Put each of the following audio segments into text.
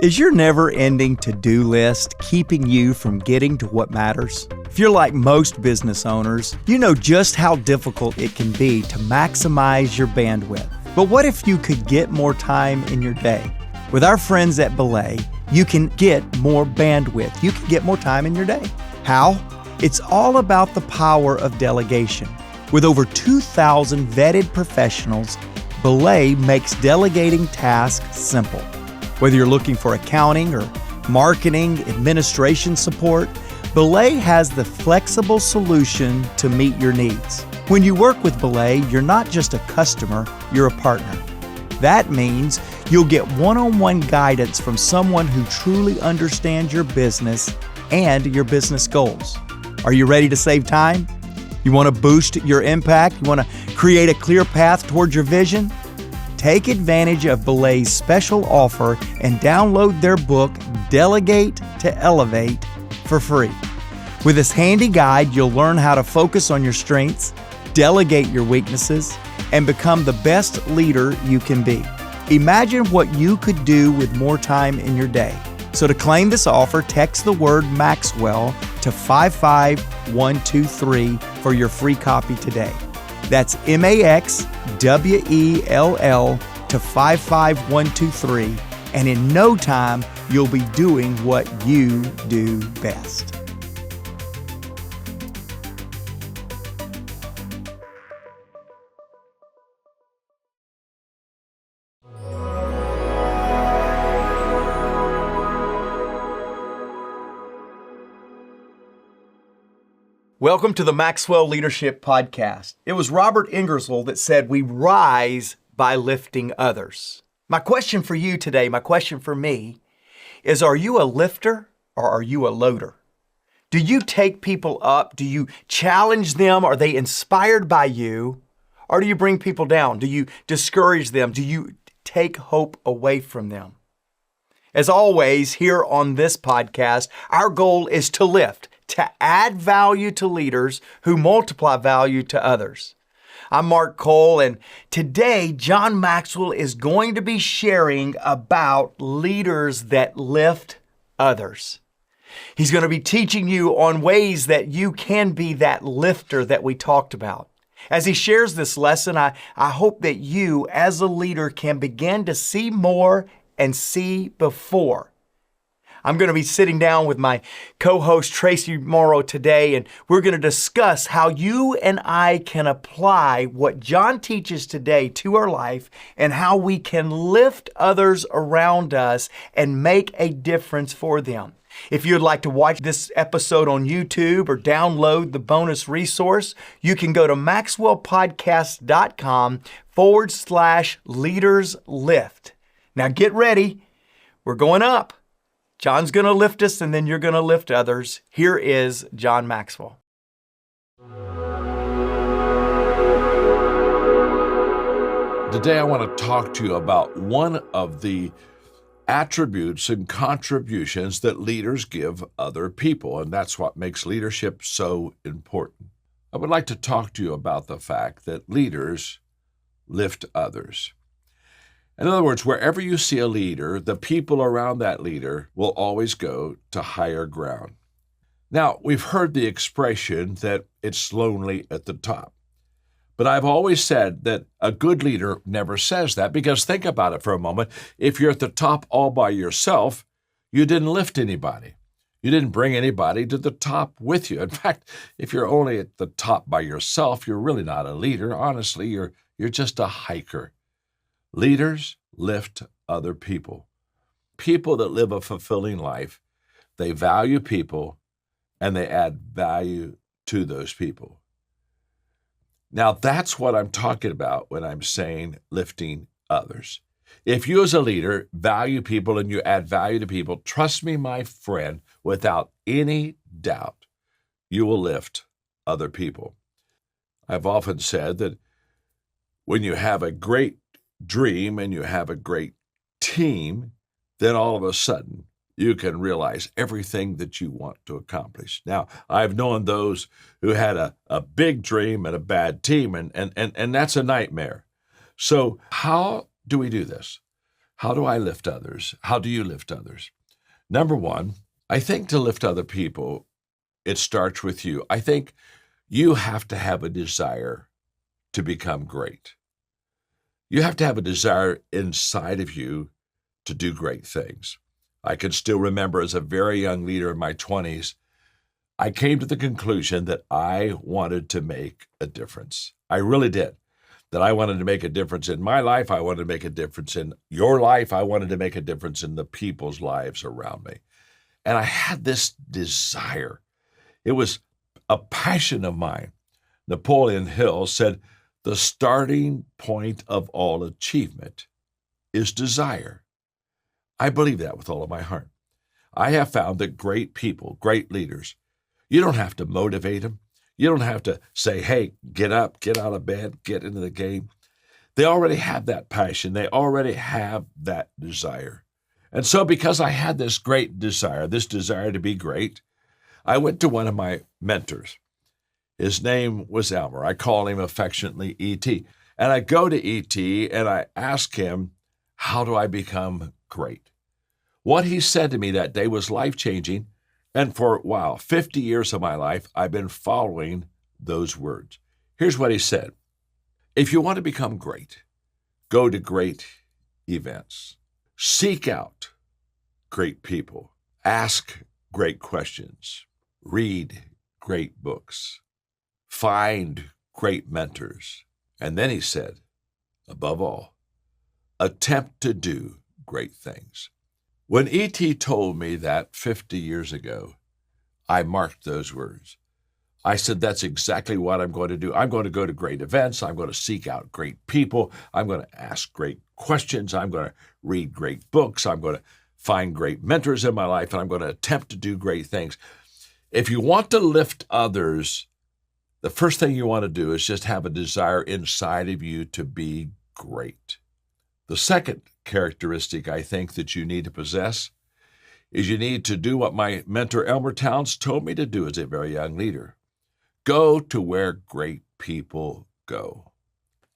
Is your never-ending to-do list keeping you from getting to what matters? If you're like most business owners, you know just how difficult it can be to maximize your bandwidth. But what if you could get more time in your day? With our friends at BELAY, you can get more bandwidth. You can get more time in your day. How? It's all about the power of delegation. With over 2,000 vetted professionals, BELAY makes delegating tasks simple. Whether you're looking for accounting or marketing, administration support, BELAY has the flexible solution to meet your needs. When you work with BELAY, you're not just a customer, you're a partner. That means you'll get one-on-one guidance from someone who truly understands your business and your business goals. Are you ready to save time? You want to boost your impact? You want to create a clear path towards your vision? Take advantage of BELAY's special offer and download their book, Delegate to Elevate, for free. With this handy guide, you'll learn how to focus on your strengths, delegate your weaknesses, and become the best leader you can be. Imagine what you could do with more time in your day. So to claim this offer, text the word Maxwell to 55123 for your free copy today. That's MAXWELL to 55123, and in no time, you'll be doing what you do best. Welcome to the Maxwell Leadership Podcast. It was Robert Ingersoll that said, "We rise by lifting others." My question for you today, my question for me, is are you a lifter or are you a loader? Do you take people up? Do you challenge them? Are they inspired by you? Or do you bring people down? Do you discourage them? Do you take hope away from them? As always, here on this podcast, our goal is to lift, to add value to leaders who multiply value to others. I'm Mark Cole, and today John Maxwell is going to be sharing about leaders that lift others. He's going to be teaching you on ways that you can be that lifter that we talked about. As he shares this lesson, I hope that you, as a leader, can begin to see more and see before. I'm going to be sitting down with my co-host Traci Morrow today, and we're going to discuss how you and I can apply what John teaches today to our life and how we can lift others around us and make a difference for them. If you'd like to watch this episode on YouTube or download the bonus resource, you can go to maxwellpodcast.com/leaderslift. Now get ready. We're going up. John's going to lift us, and then you're going to lift others. Here is John Maxwell. Today I want to talk to you about one of the attributes and contributions that leaders give other people, and that's what makes leadership so important. I would like to talk to you about the fact that leaders lift others. In other words, wherever you see a leader, the people around that leader will always go to higher ground. Now, we've heard the expression that it's lonely at the top. But I've always said that a good leader never says that, because think about it for a moment. If you're at the top all by yourself, you didn't lift anybody. You didn't bring anybody to the top with you. In fact, if you're only at the top by yourself, you're really not a leader. Honestly, you're just a hiker. Leaders lift other people. People that live a fulfilling life, they value people and they add value to those people. Now, that's what I'm talking about when I'm saying lifting others. If you as a leader value people and you add value to people, trust me, my friend, without any doubt, you will lift other people. I've often said that when you have a great dream and you have a great team, then all of a sudden you can realize everything that you want to accomplish. Now, I've known those who had a big dream and a bad team, and that's a nightmare. So how do we do this? How do I lift others? How do you lift others? Number one, I think to lift other people, it starts with you. I think you have to have a desire to become great. You have to have a desire inside of you to do great things. I can still remember as a very young leader in my 20s, I came to the conclusion that I wanted to make a difference. I really did. That I wanted to make a difference in my life. I wanted to make a difference in your life. I wanted to make a difference in the people's lives around me. And I had this desire. It was a passion of mine. Napoleon Hill said, the starting point of all achievement is desire. I believe that with all of my heart. I have found that great people, great leaders, you don't have to motivate them. You don't have to say, hey, get up, get out of bed, get into the game. They already have that passion. They already have that desire. And so because I had this great desire, this desire to be great, I went to one of my mentors. His name was Elmer. I call him affectionately E.T. And I go to E.T. and I ask him, how do I become great? What he said to me that day was life-changing. And for, 50 years of my life, I've been following those words. Here's what he said. If you want to become great, go to great events. Seek out great people. Ask great questions. Read great books. Find great mentors. And then he said, above all, attempt to do great things. When E.T. told me that 50 years ago, I marked those words. I said, that's exactly what I'm going to do. I'm going to go to great events. I'm going to seek out great people. I'm going to ask great questions. I'm going to read great books. I'm going to find great mentors in my life, and I'm going to attempt to do great things. If you want to lift others, the first thing you want to do is just have a desire inside of you to be great. The second characteristic I think that you need to possess is you need to do what my mentor Elmer Towns told me to do as a very young leader. Go to where great people go.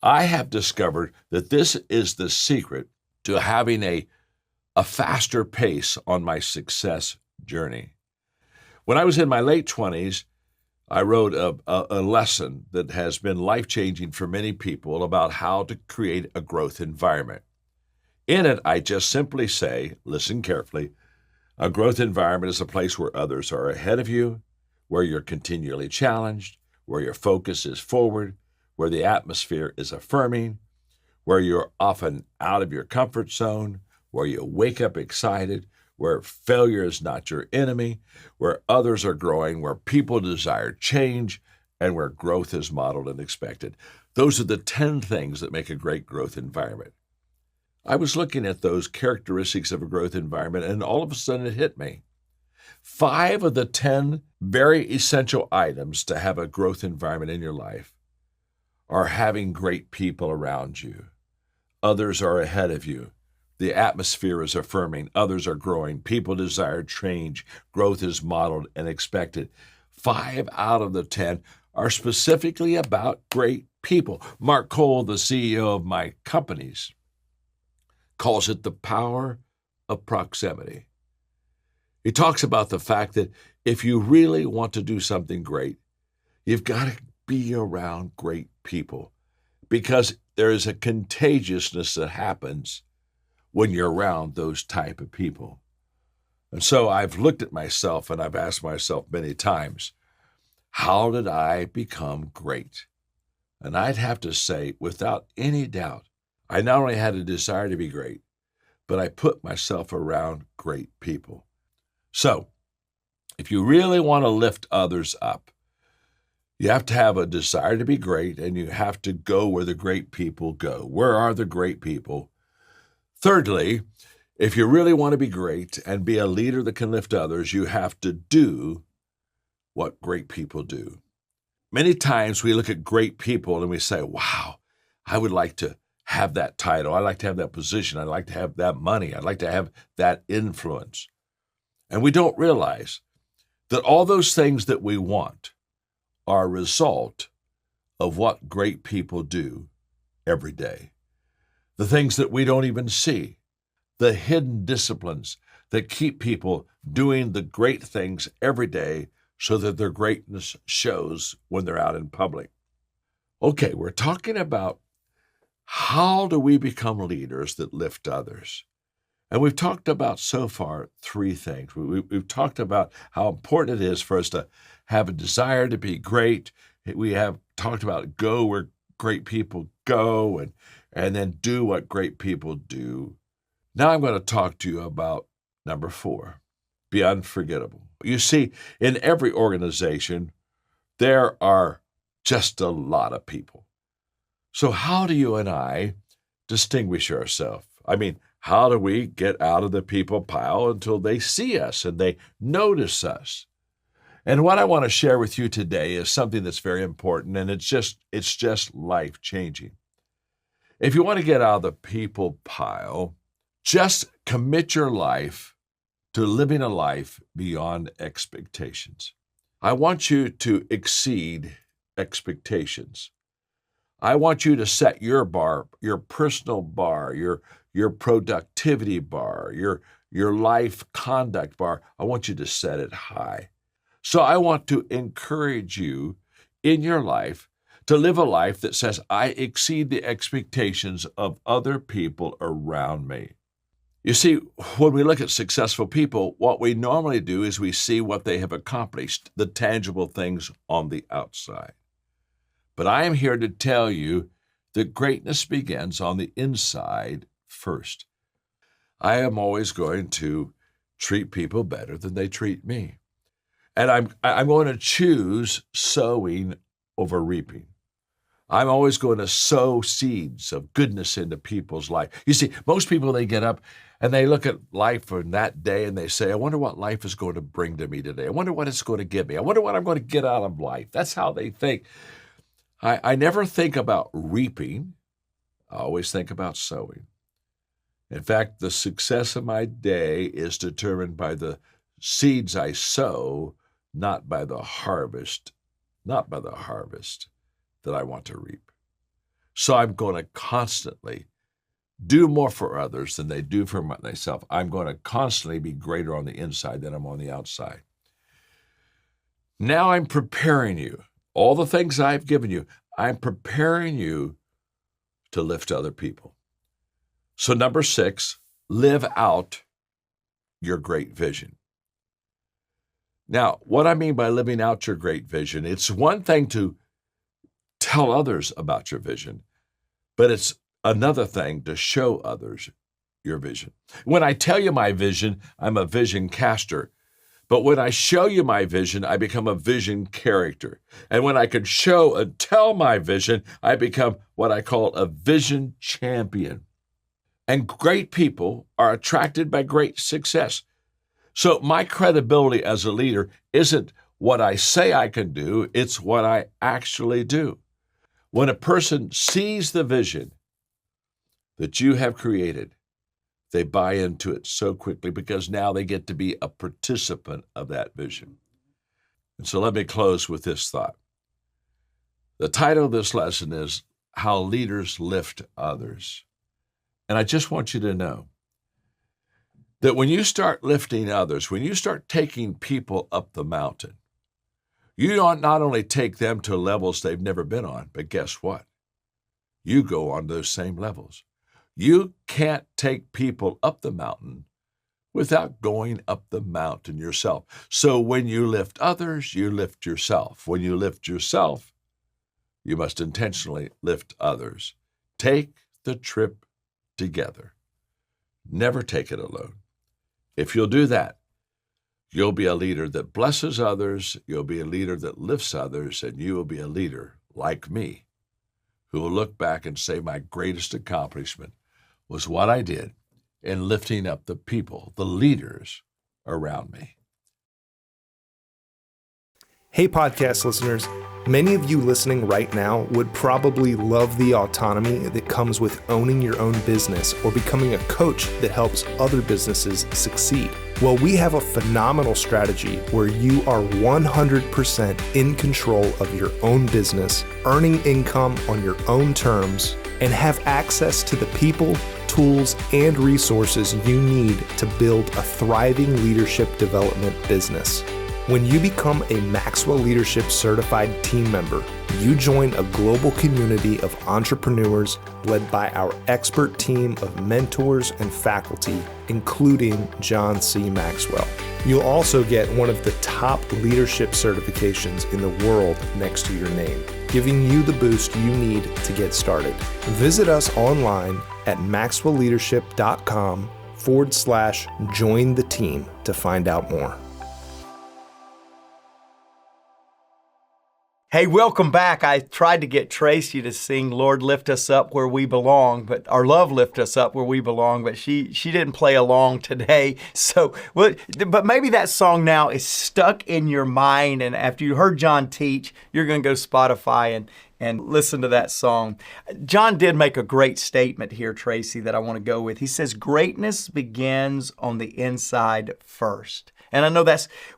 I have discovered that this is the secret to having a faster pace on my success journey. When I was in my late 20s, I wrote a lesson that has been life-changing for many people about how to create a growth environment. In it, I just simply say, listen carefully, a growth environment is a place where others are ahead of you, where you're continually challenged, where your focus is forward, where the atmosphere is affirming, where you're often out of your comfort zone, where you wake up excited, where failure is not your enemy, where others are growing, where people desire change, and where growth is modeled and expected. Those are the 10 things that make a great growth environment. I was looking at those characteristics of a growth environment, and all of a sudden it hit me. 5 of the 10 very essential items to have a growth environment in your life are having great people around you. Others are ahead of you. The atmosphere is affirming. Others are growing. People desire change. Growth is modeled and expected. 5 out of the 10 are specifically about great people. Mark Cole, the CEO of my companies, calls it the power of proximity. He talks about the fact that if you really want to do something great, you've got to be around great people because there is a contagiousness that happens when you're around those type of people. And so I've looked at myself and I've asked myself many times, how did I become great? And I'd have to say, without any doubt, I not only had a desire to be great, but I put myself around great people. So, if you really want to lift others up, you have to have a desire to be great, and you have to go where the great people go. Where are the great people? Thirdly, if you really want to be great and be a leader that can lift others, you have to do what great people do. Many times we look at great people and we say, wow, I would like to have that title. I'd like to have that position. I'd like to have that money. I'd like to have that influence. And we don't realize that all those things that we want are a result of what great people do every day. The things that we don't even see. the hidden disciplines that keep people doing the great things every day so that their greatness shows when they're out in public. Okay, we're talking about how do we become leaders that lift others? And we've talked about so far three things. We've talked about how important it is for us to have a desire to be great. We have talked about go where great people go and then do what great people do. Now I'm going to talk to you about number 4, be unforgettable. You see, in every organization, there are just a lot of people. So how do you and I distinguish ourselves? I mean, how do we get out of the people pile until they see us and they notice us? And what I want to share with you today is something that's very important, and it's just life-changing. If you want to get out of the people pile, just commit your life to living a life beyond expectations. I want you to exceed expectations. I want you to set your bar, your personal bar, your productivity bar, your life conduct bar. I want you to set it high. So I want to encourage you in your life to live a life that says, I exceed the expectations of other people around me. You see, when we look at successful people, what we normally do is we see what they have accomplished, the tangible things on the outside. But I am here to tell you that greatness begins on the inside first. I am always going to treat people better than they treat me. And I'm going to choose sowing over reaping. I'm always going to sow seeds of goodness into people's life. You see, most people, they get up and they look at life in that day and they say, I wonder what life is going to bring to me today. I wonder what it's going to give me. I wonder what I'm going to get out of life. That's how they think. I never think about reaping. I always think about sowing. In fact, the success of my day is determined by the seeds I sow, not by the harvest that I want to reap. So I'm going to constantly do more for others than they do for myself. I'm going to constantly be greater on the inside than I'm on the outside. Now I'm preparing you. All the things I've given you, I'm preparing you to lift other people. So number 6, live out your great vision. Now, what I mean by living out your great vision, it's one thing to tell others about your vision, but it's another thing to show others your vision. When I tell you my vision, I'm a vision caster. But when I show you my vision, I become a vision character. And when I can show and tell my vision, I become what I call a vision champion. And great people are attracted by great success. So my credibility as a leader isn't what I say I can do, it's what I actually do. When a person sees the vision that you have created, they buy into it so quickly because now they get to be a participant of that vision. And so let me close with this thought. The title of this lesson is How Leaders Lift Others. And I just want you to know that when you start lifting others, when you start taking people up the mountain, you not only take them to levels they've never been on, but guess what? You go on those same levels. You can't take people up the mountain without going up the mountain yourself. So when you lift others, you lift yourself. When you lift yourself, you must intentionally lift others. Take the trip together. Never take it alone. If you'll do that, you'll be a leader that blesses others, you'll be a leader that lifts others, and you will be a leader like me, who will look back and say my greatest accomplishment was what I did in lifting up the people, the leaders around me. Hey, podcast listeners. Many of you listening right now would probably love the autonomy that comes with owning your own business or becoming a coach that helps other businesses succeed. Well, we have a phenomenal strategy where you are 100% in control of your own business, earning income on your own terms, and have access to the people, tools and resources you need to build a thriving leadership development business. When you become a Maxwell Leadership Certified team member, you join a global community of entrepreneurs led by our expert team of mentors and faculty, including John C. Maxwell. You'll also get one of the top leadership certifications in the world next to your name, giving you the boost you need to get started. Visit us online at maxwellleadership.com/join the team to find out more. Hey, welcome back. I tried to get Traci to sing Lord Lift Us Up Where We Belong, but our love lift us up where we belong, but she didn't play along today. So, but maybe that song now is stuck in your mind, and after you heard John teach, you're going to go Spotify and listen to that song. John did make a great statement here, Traci, that I want to go with. He says, greatness begins on the inside first. And I know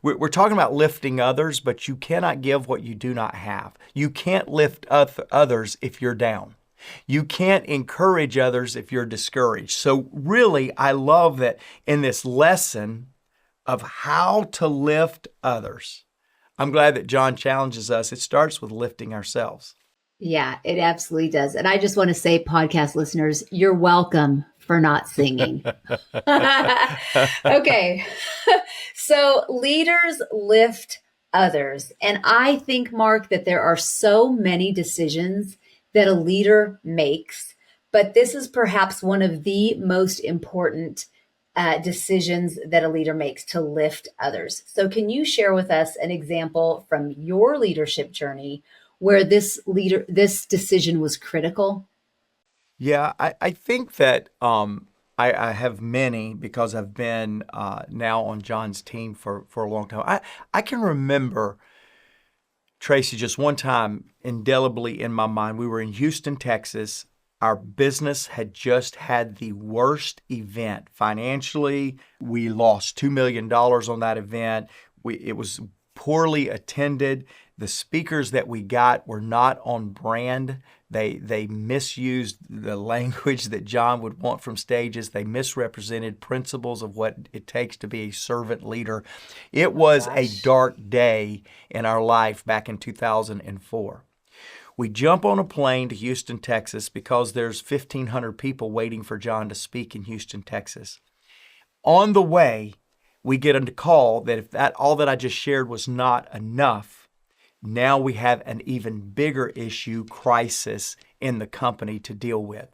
we're talking about lifting others, but you cannot give what you do not have. You can't lift others if you're down. You can't encourage others if you're discouraged. So really, I love that in this lesson of how to lift others, I'm glad that John challenges us. It starts with lifting ourselves. Yeah, it absolutely does. And I just want to say, podcast listeners, you're welcome for not singing. Okay. So leaders lift others. And I think, Mark, that there are so many decisions that a leader makes, but this is perhaps one of the most important decisions that a leader makes, to lift others. So can you share with us an example from your leadership journey where this decision was critical? Yeah, I think that I have many, because I've been now on John's team for a long time. I can remember, Traci, just one time indelibly in my mind. We were in Houston, Texas. Our business had just had the worst event. Financially, we lost $2 million on that event. It was poorly attended. The speakers that we got were not on brand. They misused the language that John would want from stages. They misrepresented principles of what it takes to be a servant leader. It was a dark day in our life back in 2004. We jump on a plane to Houston, Texas, because there's 1,500 people waiting for John to speak in Houston, Texas. On the way, we get a call that if all that I just shared was not enough, now we have an even bigger issue, crisis in the company to deal with.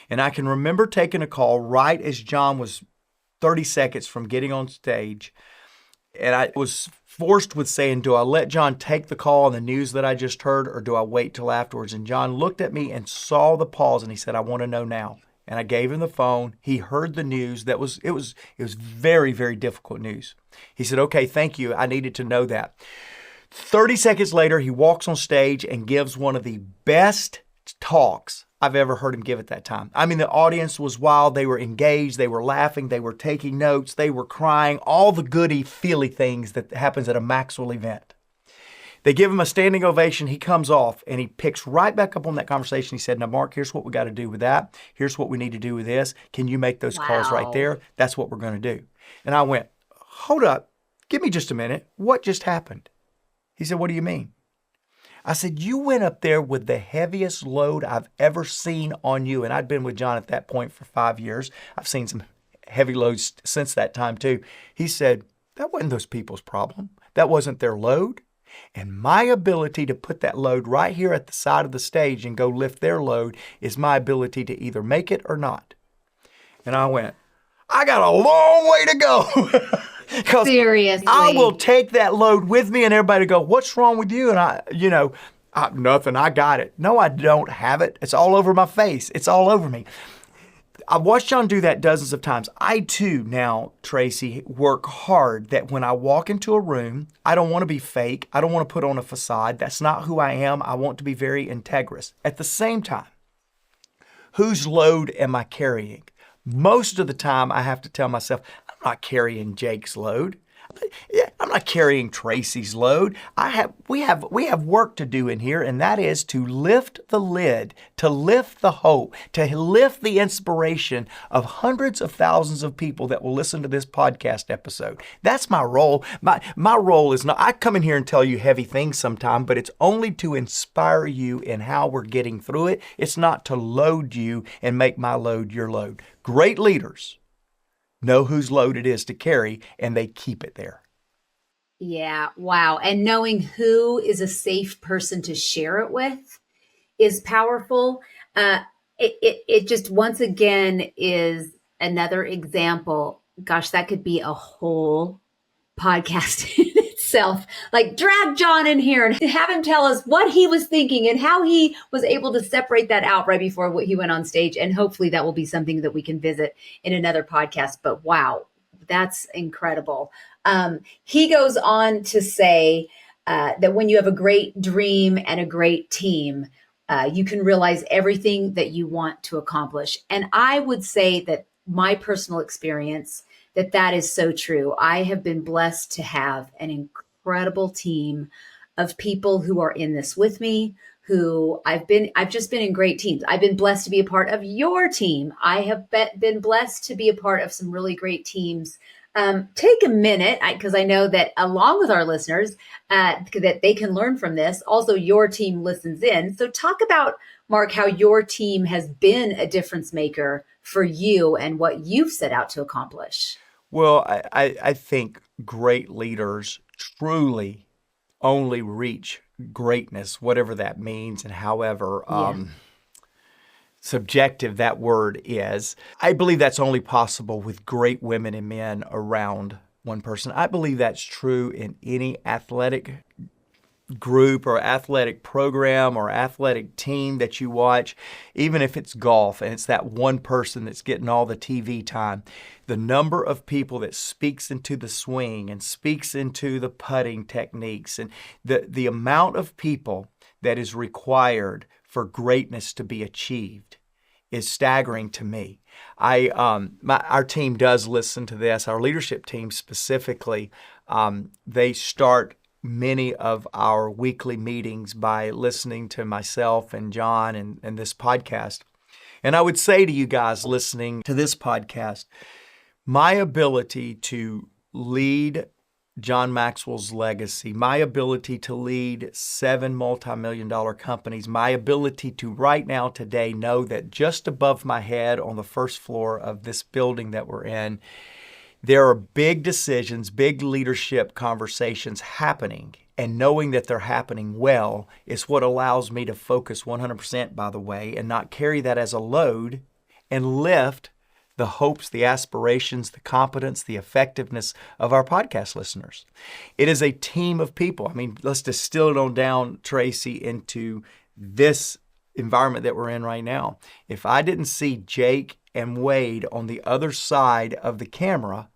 And I can remember taking a call right as John was 30 seconds from getting on stage. And I was forced with saying, do I let John take the call on the news that I just heard, or do I wait till afterwards? And John looked at me and saw the pause, and he said, I want to know now. And I gave him the phone. He heard the news. It was very, very difficult news. He said, okay, thank you. I needed to know that. 30 seconds later, he walks on stage and gives one of the best talks I've ever heard him give at that time. I mean, the audience was wild. They were engaged. They were laughing. They were taking notes. They were crying. All the goody, feely things that happens at a Maxwell event. They give him a standing ovation. He comes off and he picks right back up on that conversation. He said, now, Mark, here's what we got to do with that. Here's what we need to do with this. Can you make those calls right there? That's what we're going to do. And I went, hold up. Give me just a minute. What just happened? He said, what do you mean? I said, you went up there with the heaviest load I've ever seen on you. And I'd been with John at that point for 5 years. I've seen some heavy loads since that time too. He said, that wasn't those people's problem. That wasn't their load. And my ability to put that load right here at the side of the stage and go lift their load is my ability to either make it or not. And I went, I got a long way to go. Seriously. I will take that load with me, and everybody go, what's wrong with you? And nothing, I got it. No, I don't have it. It's all over my face. It's all over me. I've watched John do that dozens of times. I too now, Traci, work hard that when I walk into a room, I don't want to be fake. I don't want to put on a facade. That's not who I am. I want to be very integrous. At the same time, whose load am I carrying? Most of the time, I have to tell myself, I'm not carrying Jake's load. I'm I'm not carrying Traci's load. We have work to do in here, and that is to lift the lid, to lift the hope, to lift the inspiration of hundreds of thousands of people that will listen to this podcast episode. That's my role. My role is not, I come in here and tell you heavy things sometimes, but it's only to inspire you in how we're getting through it. It's not to load you and make my load your load. Great leaders know whose load it is to carry, and they keep it there. Yeah, wow. And knowing who is a safe person to share it with is powerful. It just once again is another example. Gosh, that could be a whole podcast in itself. Like, drag John in here and have him tell us what he was thinking and how he was able to separate that out right before he went on stage. And hopefully that will be something that we can visit in another podcast. But wow, that's incredible. He goes on to say that when you have a great dream and a great team, you can realize everything that you want to accomplish. And I would say that my personal experience, that is so true. I have been blessed to have an incredible team of people who are in this with me, who I've just been in great teams. I've been blessed to be a part of your team. I have been blessed to be a part of some really great teams. Take a minute, because I know that along with our listeners, that they can learn from this. Also, your team listens in. So talk about, Mark, how your team has been a difference maker for you and what you've set out to accomplish. Well, I think great leaders truly only reach greatness, whatever that means and however subjective that word is. I believe that's only possible with great women and men around one person. I believe that's true in any athletic group or athletic program or athletic team that you watch, even if it's golf and it's that one person that's getting all the TV time. The number of people that speaks into the swing and speaks into the putting techniques and the amount of people that is required for greatness to be achieved is staggering to me. Our team does listen to this. Our leadership team specifically, they start many of our weekly meetings by listening to myself and John and this podcast. And I would say to you guys listening to this podcast, my ability to lead John Maxwell's legacy, my ability to lead 7 multi-million-dollar companies, my ability to right now today know that just above my head on the first floor of this building that we're in, there are big decisions, big leadership conversations happening, and knowing that they're happening well is what allows me to focus 100%, by the way, and not carry that as a load and lift the hopes, the aspirations, the competence, the effectiveness of our podcast listeners. It is a team of people. I mean, let's distill it on down, Traci, into this environment that we're in right now. If I didn't see Jake and Wade on the other side of the camera,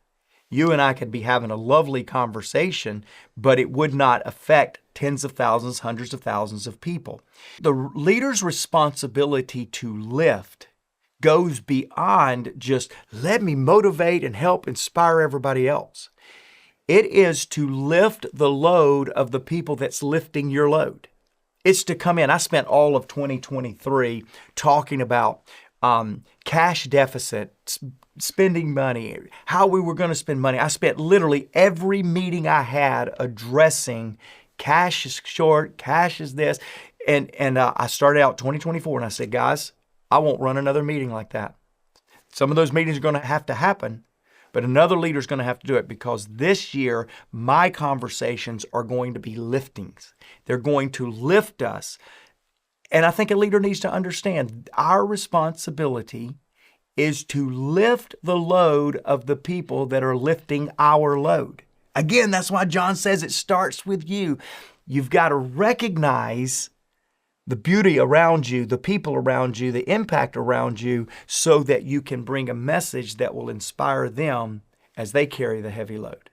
you and I could be having a lovely conversation, but it would not affect tens of thousands, hundreds of thousands of people. The leader's responsibility to lift goes beyond just let me motivate and help inspire everybody else. It is to lift the load of the people that's lifting your load. It's to come in. I spent all of 2023 talking about cash deficit, spending money, how we were going to spend money. I spent literally every meeting I had addressing cash is short, cash is this. And I started out 2024 and I said, guys, I won't run another meeting like that. Some of those meetings are going to happen, but another leader is going to have to do it because this year, my conversations are going to be liftings. They're going to lift us. And I think a leader needs to understand our responsibility is to lift the load of the people that are lifting our load. Again, that's why John says it starts with you. You've got to recognize the beauty around you, the people around you, the impact around you, so that you can bring a message that will inspire them as they carry the heavy load.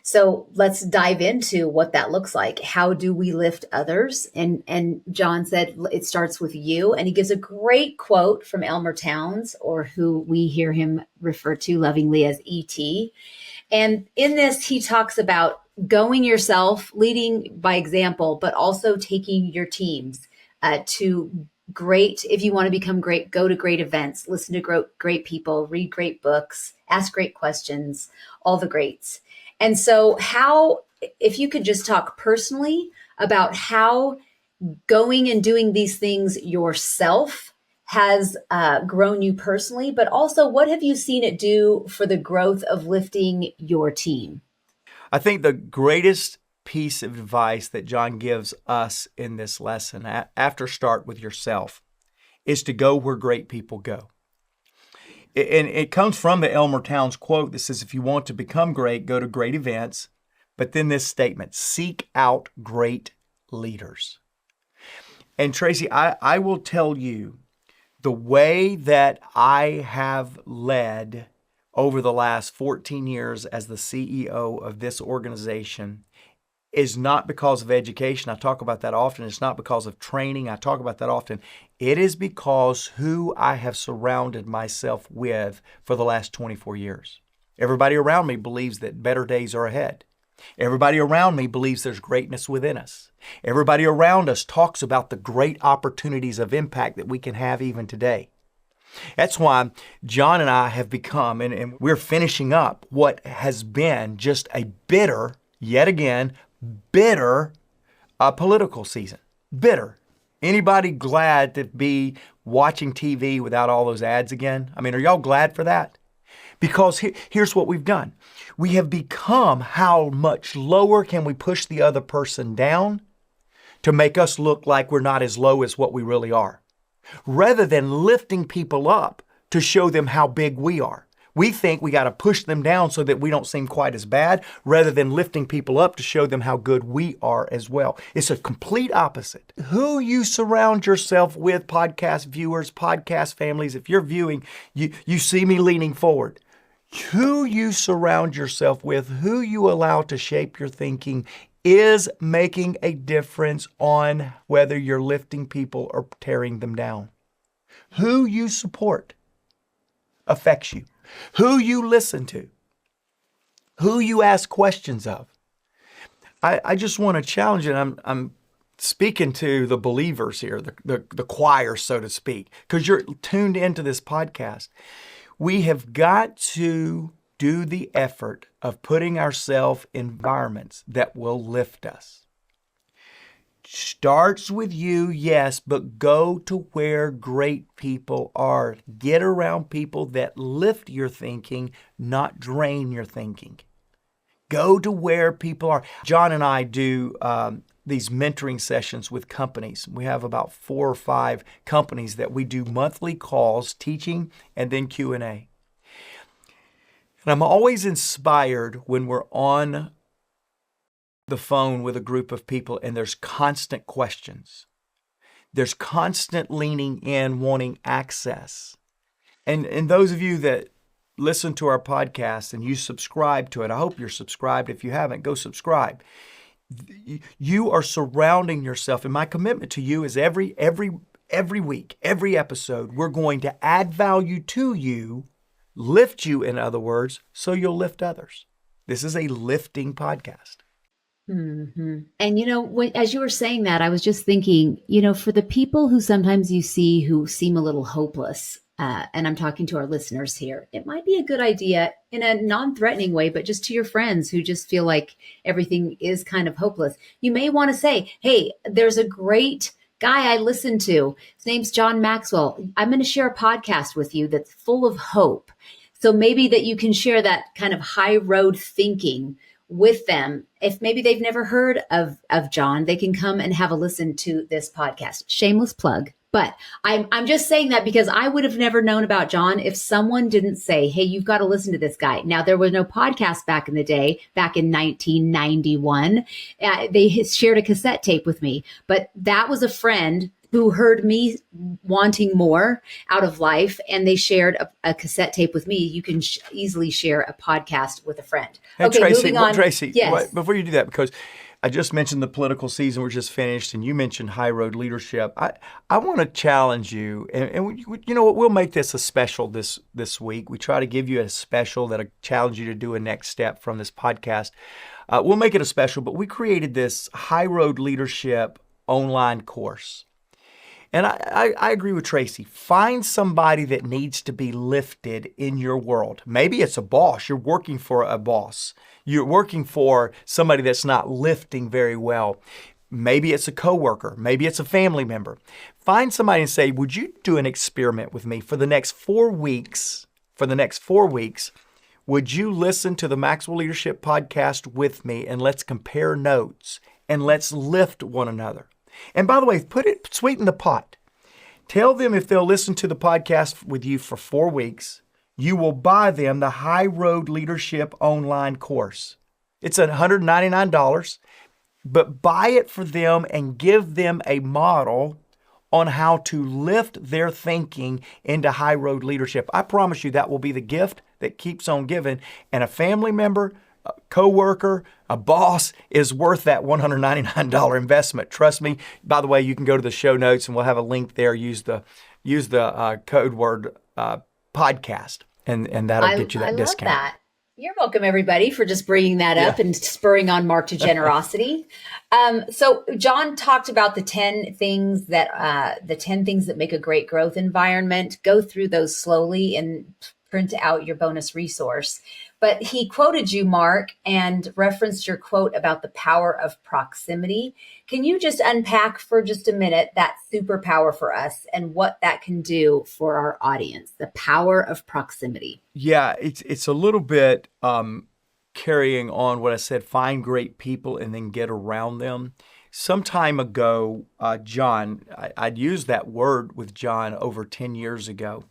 So let's dive into what that looks like. How do we lift others? And John said it starts with you. And he gives a great quote from Elmer Towns, or who we hear him refer to lovingly as E.T. And in this, he talks about going yourself, leading by example, but also taking your teams to great, if you want to become great, go to great events, listen to great people, read great books, ask great questions, all the greats. And so if you could just talk personally about how going and doing these things yourself has grown you personally, but also what have you seen it do for the growth of lifting your team? I think the greatest piece of advice that John gives us in this lesson, after start with yourself, is to go where great people go. And it comes from the Elmer Towns quote that says, if you want to become great, go to great events. But then this statement, seek out great leaders. And Traci, I will tell you, the way that I have led over the last 14 years as the CEO of this organization is not because of education. I talk about that often. It's not because of training. I talk about that often. It is because who I have surrounded myself with for the last 24 years. Everybody around me believes that better days are ahead. Everybody around me believes there's greatness within us. Everybody around us talks about the great opportunities of impact that we can have even today. That's why John and I have become, and we're finishing up what has been just a bitter, yet again, bitter political season. Bitter. Anybody glad to be watching TV without all those ads again? I mean, are y'all glad for that? Because here's what we've done. We have become how much lower can we push the other person down to make us look like we're not as low as what we really are, rather than lifting people up to show them how big we are. We think we got to push them down so that we don't seem quite as bad, rather than lifting people up to show them how good we are as well. It's a complete opposite. Who you surround yourself with, podcast viewers, podcast families, if you're viewing, you see me leaning forward. Who you surround yourself with, who you allow to shape your thinking is making a difference on whether you're lifting people or tearing them down. Who you support affects you. Who you listen to, who you ask questions of. I just want to challenge it. I'm speaking to the believers here, the choir, so to speak, because you're tuned into this podcast. We have got to do the effort of putting ourselves in environments that will lift us. Starts with you, yes, but go to where great people are. Get around people that lift your thinking, not drain your thinking. Go to where people are. John and I do these mentoring sessions with companies. We have about 4 or 5 companies that we do monthly calls, teaching, and then Q&A. And I'm always inspired when we're on the phone with a group of people and there's constant questions. There's constant leaning in, wanting access. And those of you that listen to our podcast and you subscribe to it, I hope you're subscribed. If you haven't, go subscribe. You are surrounding yourself, and my commitment to you is every week, every episode, we're going to add value to you, lift you, in other words, so you'll lift others. This is a lifting podcast. Mm-hmm. And, as you were saying that, I was just thinking, for the people who sometimes you see who seem a little hopeless, and I'm talking to our listeners here, it might be a good idea in a non-threatening way, but just to your friends who just feel like everything is kind of hopeless. You may want to say, hey, there's a great guy I listen to. His name's John Maxwell. I'm going to share a podcast with you that's full of hope. So maybe that you can share that kind of high road thinking with them. If maybe they've never heard of John, they can come and have a listen to this podcast. Shameless plug. But I'm just saying that because I would have never known about John if someone didn't say, hey, you've got to listen to this guy. Now, there was no podcast back in the day, back in 1991. They shared a cassette tape with me, but that was a friend who heard me wanting more out of life, and they shared a cassette tape with me. You can easily share a podcast with a friend. Hey, okay, Traci, moving on. Traci, yes. Before you do that, because I just mentioned the political season we're just finished, and you mentioned high road leadership. I want to challenge you, and you know what? We'll make this a special this week. We try to give you a special that'll challenge you to do a next step from this podcast. We'll make it a special, but we created this high road leadership online course. And I agree with Traci. Find somebody that needs to be lifted in your world. Maybe it's a boss. You're working for a boss. You're working for somebody that's not lifting very well. Maybe it's a coworker. Maybe it's a family member. Find somebody and say, would you do an experiment with me for the next 4 weeks? For the next 4 weeks, would you listen to the Maxwell Leadership Podcast with me, and let's compare notes and let's lift one another. And by the way, sweeten the pot. Tell them if they'll listen to the podcast with you for 4 weeks, you will buy them the High Road Leadership online course. It's $199, but buy it for them and give them a model on how to lift their thinking into high road leadership. I promise you that will be the gift that keeps on giving, and a family member, a coworker, a boss is worth that $199 investment. Trust me. By the way, you can go to the show notes and we'll have a link there. Use the code word podcast, and that'll get you that discount. I love that. You're welcome, everybody, for just bringing that up and spurring on Mark to generosity. So John talked about the 10 things that make a great growth environment. Go through those slowly and print out your bonus resource. But he quoted you, Mark, and referenced your quote about the power of proximity. Can you just unpack for just a minute that superpower for us and what that can do for our audience, the power of proximity? Yeah, it's a little bit carrying on what I said, find great people and then get around them. Some time ago, John, I'd used that word with John over 10 years ago.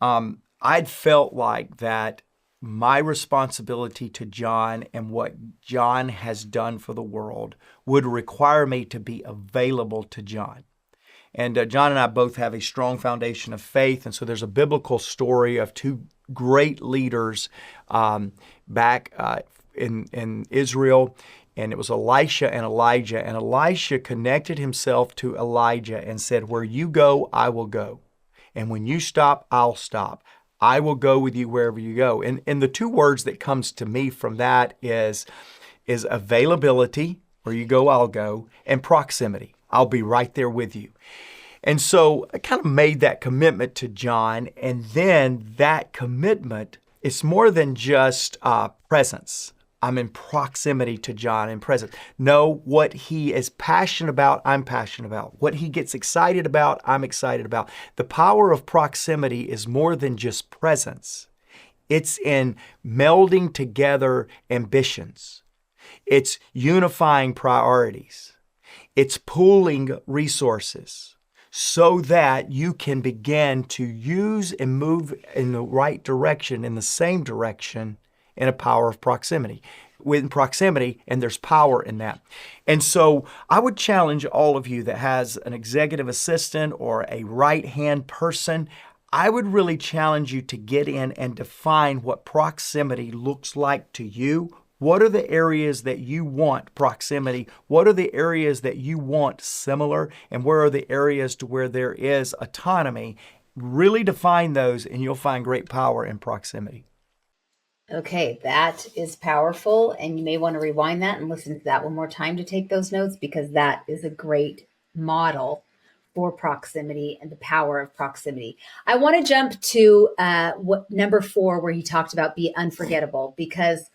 I'd felt like that my responsibility to John and what John has done for the world would require me to be available to John. And John and I both have a strong foundation of faith. And so there's a biblical story of two great leaders back in Israel. And it was Elisha and Elijah. And Elisha connected himself to Elijah and said, where you go, I will go. And when you stop, I'll stop. I will go with you wherever you go. And the two words that comes to me from that is availability, where you go, I'll go, and proximity. I'll be right there with you. And so I kind of made that commitment to John. And then that commitment, it's more than just presence. I'm in proximity to John in presence. No, what he is passionate about, I'm passionate about. What he gets excited about, I'm excited about. The power of proximity is more than just presence. It's in melding together ambitions. It's unifying priorities. It's pooling resources so that you can begin to use and move in the right direction, in the same direction, in a power of proximity. With proximity, and there's power in that. And so I would challenge all of you that has an executive assistant or a right-hand person, I would really challenge you to get in and define what proximity looks like to you. What are the areas that you want proximity? What are the areas that you want similar? And where are the areas to where there is autonomy? Really define those, and you'll find great power in proximity. Okay, that is powerful. And you may want to rewind that and listen to that one more time to take those notes, because that is a great model for proximity and the power of proximity. I want to jump to number 4, where he talked about be unforgettable, because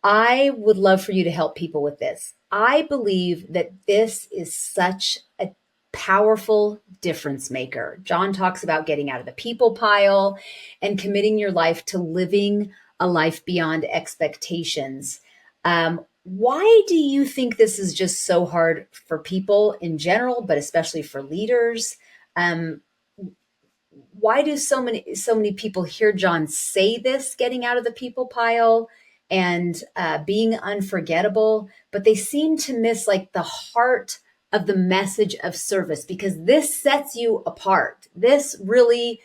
I would love for you to help people with this. I believe that this is such a powerful difference maker. John talks about getting out of the people pile and committing your life to living a life beyond expectations. Why do you think this is just so hard for people in general, but especially for leaders? Why do so many people hear John say this, getting out of the people pile and being unforgettable, but they seem to miss like the heart of the message of service, because this sets you apart. This really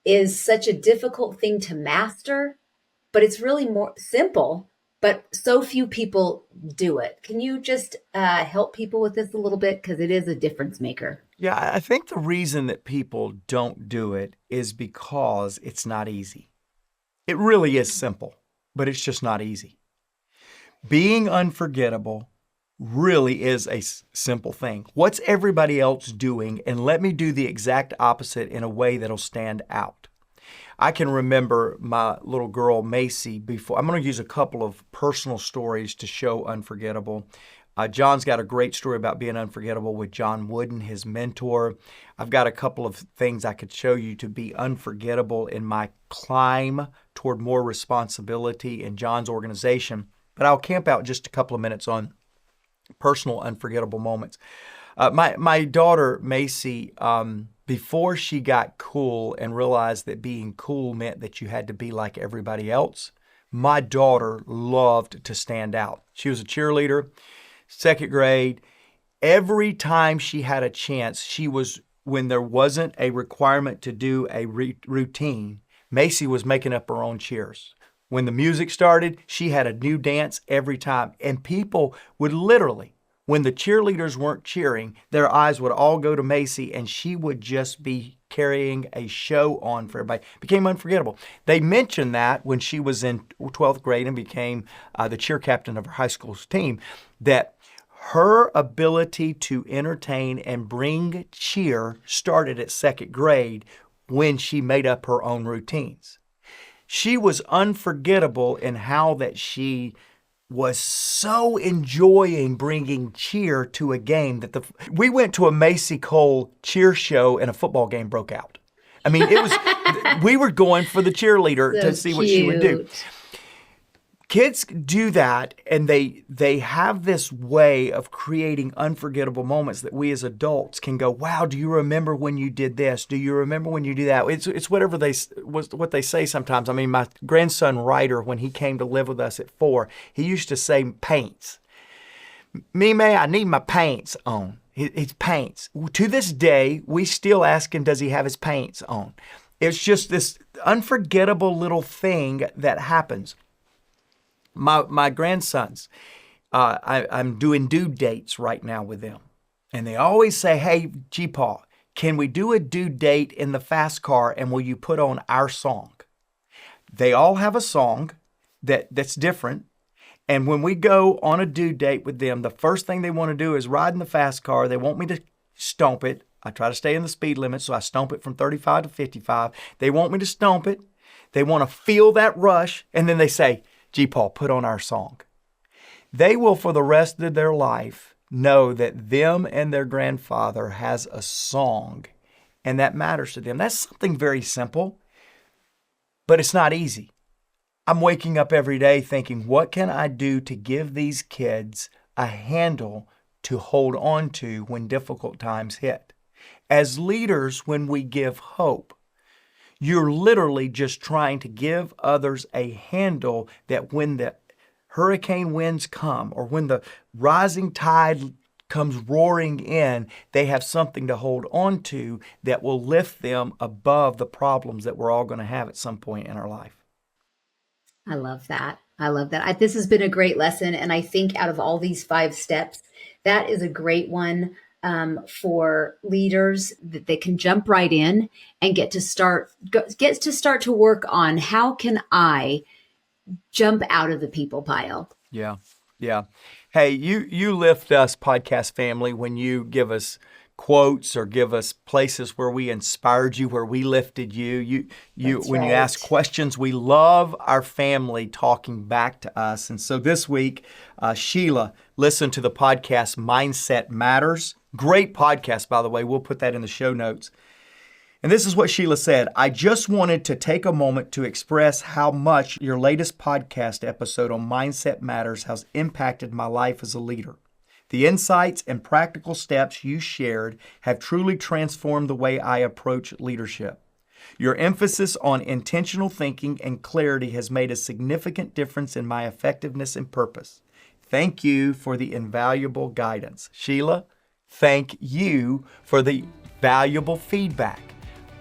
is such a difficult thing to master, but it's really more simple, but so few people do it. Can you just help people with this a little bit? Because it is a difference maker. Yeah, I think the reason that people don't do it is because it's not easy. It really is simple, but it's just not easy. Being unforgettable really is a simple thing. What's everybody else doing? And let me do the exact opposite in a way that'll stand out. I can remember my little girl, Macy, before. I'm going to use a couple of personal stories to show unforgettable. John's got a great story about being unforgettable with John Wooden, his mentor. I've got a couple of things I could show you to be unforgettable in my climb toward more responsibility in John's organization. But I'll camp out just a couple of minutes on personal unforgettable moments. My daughter, Macy, before she got cool and realized that being cool meant that you had to be like everybody else, my daughter loved to stand out. She was a cheerleader, second grade. Every time she had a chance, when there wasn't a requirement to do a routine, Macy was making up her own cheers. When the music started, she had a new dance every time. And people would literally, when the cheerleaders weren't cheering, their eyes would all go to Macy and she would just be carrying a show on for everybody. Became unforgettable. They mentioned that when she was in 12th grade and became the cheer captain of her high school's team, that her ability to entertain and bring cheer started at second grade when she made up her own routines. She was unforgettable in how that she was so enjoying bringing cheer to a game that we went to a Macy Cole cheer show and a football game broke out. I mean, it was we were going for the cheerleader to see what she would do. Kids do that, and they have this way of creating unforgettable moments that we as adults can go, wow, do you remember when you did this? Do you remember when you do that? It's whatever what they say sometimes. I mean, my grandson Ryder, when he came to live with us at 4, he used to say paints. Mime, I need my paints on. His paints. To this day, we still ask him, does he have his paints on? It's just this unforgettable little thing that happens. My grandsons, I'm doing due dates right now with them. And they always say, hey, G-Paul, can we do a due date in the fast car and will you put on our song? They all have a song that's different. And when we go on a due date with them, the first thing they want to do is ride in the fast car. They want me to stomp it. I try to stay in the speed limit, so I stomp it from 35 to 55. They want me to stomp it. They want to feel that rush. And then they say, G-Paul, put on our song. They will, for the rest of their life, know that them and their grandfather has a song, and that matters to them. That's something very simple, but it's not easy. I'm waking up every day thinking, what can I do to give these kids a handle to hold on to when difficult times hit? As leaders, when we give hope, you're literally just trying to give others a handle that when the hurricane winds come or when the rising tide comes roaring in, they have something to hold on to that will lift them above the problems that we're all going to have at some point in our life. I love that. I love that. This has been a great lesson. And I think out of all these 5 steps, that is a great one for leaders that they can jump right in and get to start to work on how can I jump out of the people pile. Yeah. Hey, you lift us, podcast family, when you give us quotes or give us places where we inspired you, where we lifted you. When you ask questions, we love our family talking back to us. And so this week, Sheila listened to the podcast Mindset Matters. Great podcast, by the way. We'll put that in the show notes. And this is what Sheila said. I just wanted to take a moment to express how much your latest podcast episode on Mindset Matters has impacted my life as a leader. The insights and practical steps you shared have truly transformed the way I approach leadership. Your emphasis on intentional thinking and clarity has made a significant difference in my effectiveness and purpose. Thank you for the invaluable guidance. Sheila, thank you for the valuable feedback.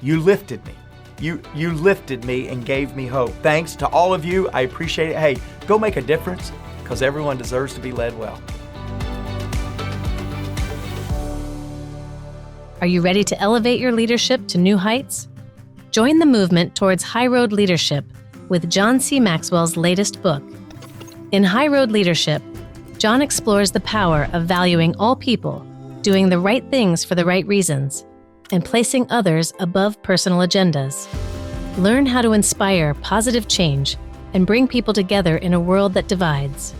You lifted me. You lifted me and gave me hope. Thanks to all of you. I appreciate it. Hey, go make a difference because everyone deserves to be led well. Are you ready to elevate your leadership to new heights? Join the movement towards High Road Leadership with John C. Maxwell's latest book. In High Road Leadership, John explores the power of valuing all people, doing the right things for the right reasons, and placing others above personal agendas. Learn how to inspire positive change and bring people together in a world that divides.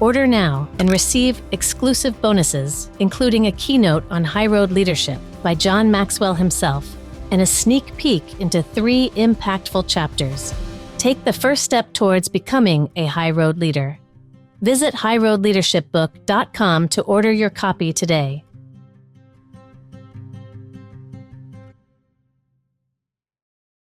Order now and receive exclusive bonuses, including a keynote on High Road Leadership by John Maxwell himself and a sneak peek into 3 impactful chapters. Take the first step towards becoming a High Road leader. Visit highroadleadershipbook.com to order your copy today.